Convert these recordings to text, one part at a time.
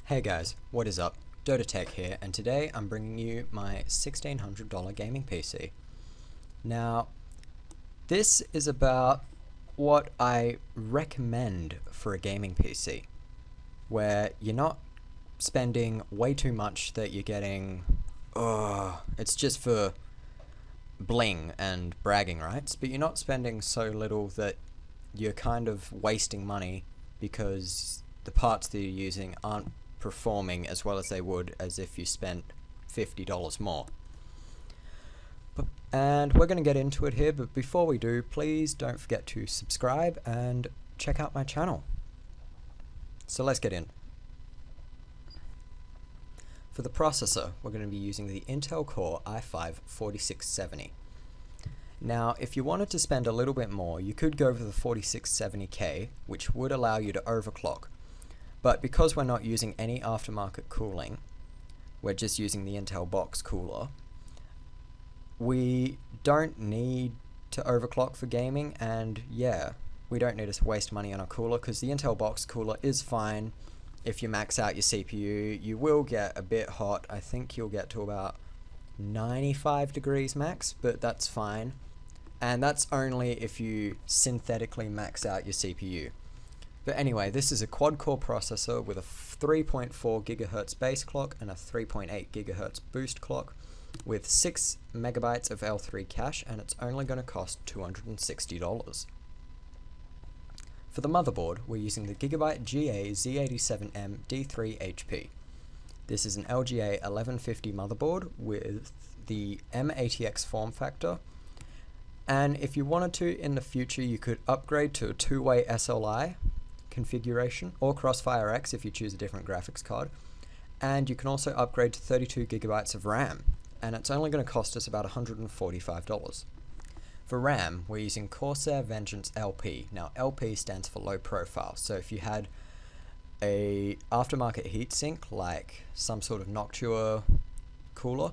Hey guys, what is up? Dota Tech here, and today I'm bringing you my $1,600 gaming PC. Now, this is about what I recommend for a gaming PC, where you're not spending way too much that you're getting, it's just for bling and bragging rights, but you're not spending so little that you're kind of wasting money because the parts that you're using aren't performing as well as they would as if you spent $50 more. And we're going to get into it here, but before we do, please don't forget to subscribe and check out my channel. So let's get in. For the processor, we're going to be using the Intel Core i5-4670. Now, if you wanted to spend a little bit more, you could go for the 4670K, which would allow you to overclock. But because we're not using any aftermarket cooling, we're just using the Intel box cooler, we don't need to overclock for gaming, and yeah, we don't need to waste money on a cooler because the Intel box cooler is fine. If you max out your CPU, you will get a bit hot. I think you'll get to about 95 degrees max, but that's fine. And that's only if you synthetically max out your CPU. But anyway, this is a quad-core processor with a 3.4 GHz base clock and a 3.8 GHz boost clock with 6 megabytes of L3 cache, and it's only going to cost $260. For the motherboard, we're using the Gigabyte GA-Z87M-D3HP. This is an LGA 1150 motherboard with the M80X form factor. And if you wanted to in the future, you could upgrade to a two-way SLI configuration or Crossfire X if you choose a different graphics card. And you can also upgrade to 32 gigabytes of RAM, and it's only going to cost us about $145. For RAM, we're using Corsair Vengance LP. Now, LP stands for low profile, so if you had a aftermarket heatsink like some sort of Noctua cooler,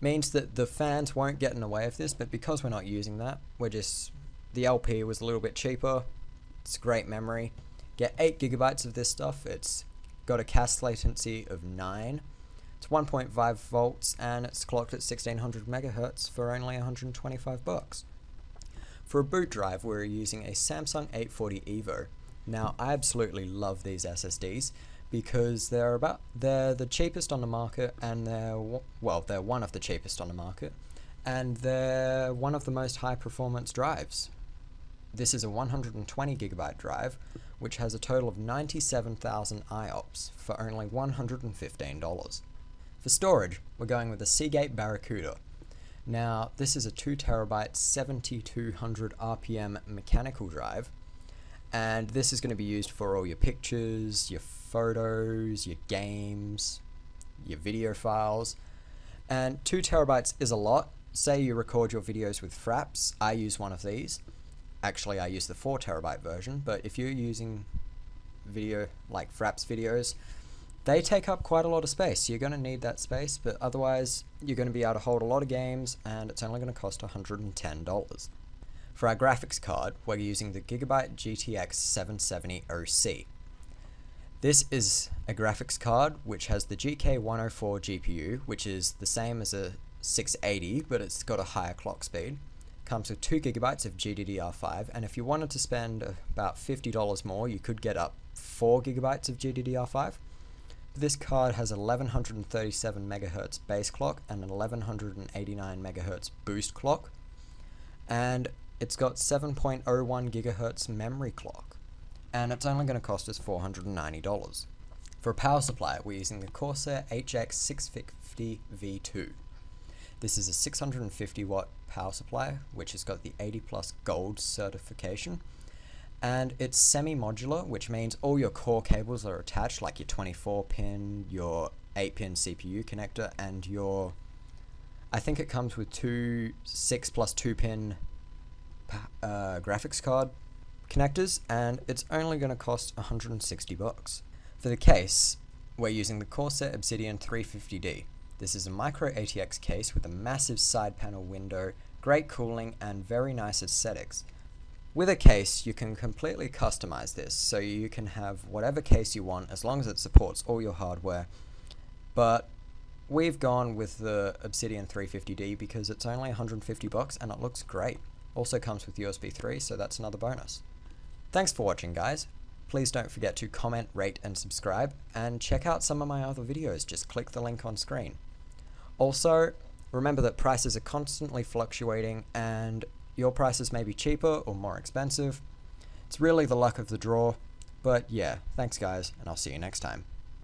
means that the fans won't get in the way of this, but because we're not using that, the LP was a little bit cheaper. It's great memory. Get 8 gigabytes of this stuff. It's got a cache latency of 9. It's 1.5 volts and it's clocked at 1600 megahertz for only $125. For a boot drive, we're using a Samsung 840 EVO. Now, I absolutely love these SSDs because they're the cheapest on the market, and they're one of the cheapest on the market, and they're one of the most high performance drives. This is a 120 gigabyte drive, which has a total of 97,000 IOPS for only $115. For storage, we're going with the Seagate Barracuda. Now, this is a 2 terabyte 7200 RPM mechanical drive, and this is going to be used for all your pictures, your photos, your games, your video files. And 2 terabytes is a lot. Say you record your videos with Fraps. I use one of these. Actually, I use the 4 terabyte version, but if you're using video like Fraps videos, they take up quite a lot of space. You're going to need that space, but otherwise you're going to be able to hold a lot of games, and it's only going to cost $110. For our graphics card, we're using the Gigabyte GTX 770OC. This is a graphics card which has the GK104 GPU, which is the same as a 680, but it's got a higher clock speed. Comes with 2 gigabytes of GDDR5, and if you wanted to spend about $50 more, you could get up 4 gigabytes of GDDR5. This card has 1137 megahertz base clock and an 1189 megahertz boost clock, and it's got 7.01 gigahertz memory clock, and it's only going to cost us $490. For a power supply, we're using the Corsair HX650v2. This is a 650 watt power supply, which has got the 80 plus gold certification, and it's semi-modular, which means all your core cables are attached, like your 24 pin, your 8 pin CPU connector, and I think it comes with 6 plus 2 pin graphics card connectors, and it's only going to cost $160. For the case, we're using the Corsair Obsidian 350D. This is a micro ATX case with a massive side panel window, great cooling, and very nice aesthetics. With a case, you can completely customize this, so you can have whatever case you want as long as it supports all your hardware. But we've gone with the Obsidian 350D because it's only $150 and it looks great. Also comes with USB 3, so that's another bonus. Thanks for watching, guys. Please don't forget to comment, rate, and subscribe, and check out some of my other videos. Just click the link on screen. Also, remember that prices are constantly fluctuating, and your prices may be cheaper or more expensive. It's really the luck of the draw. But yeah, thanks guys, and I'll see you next time.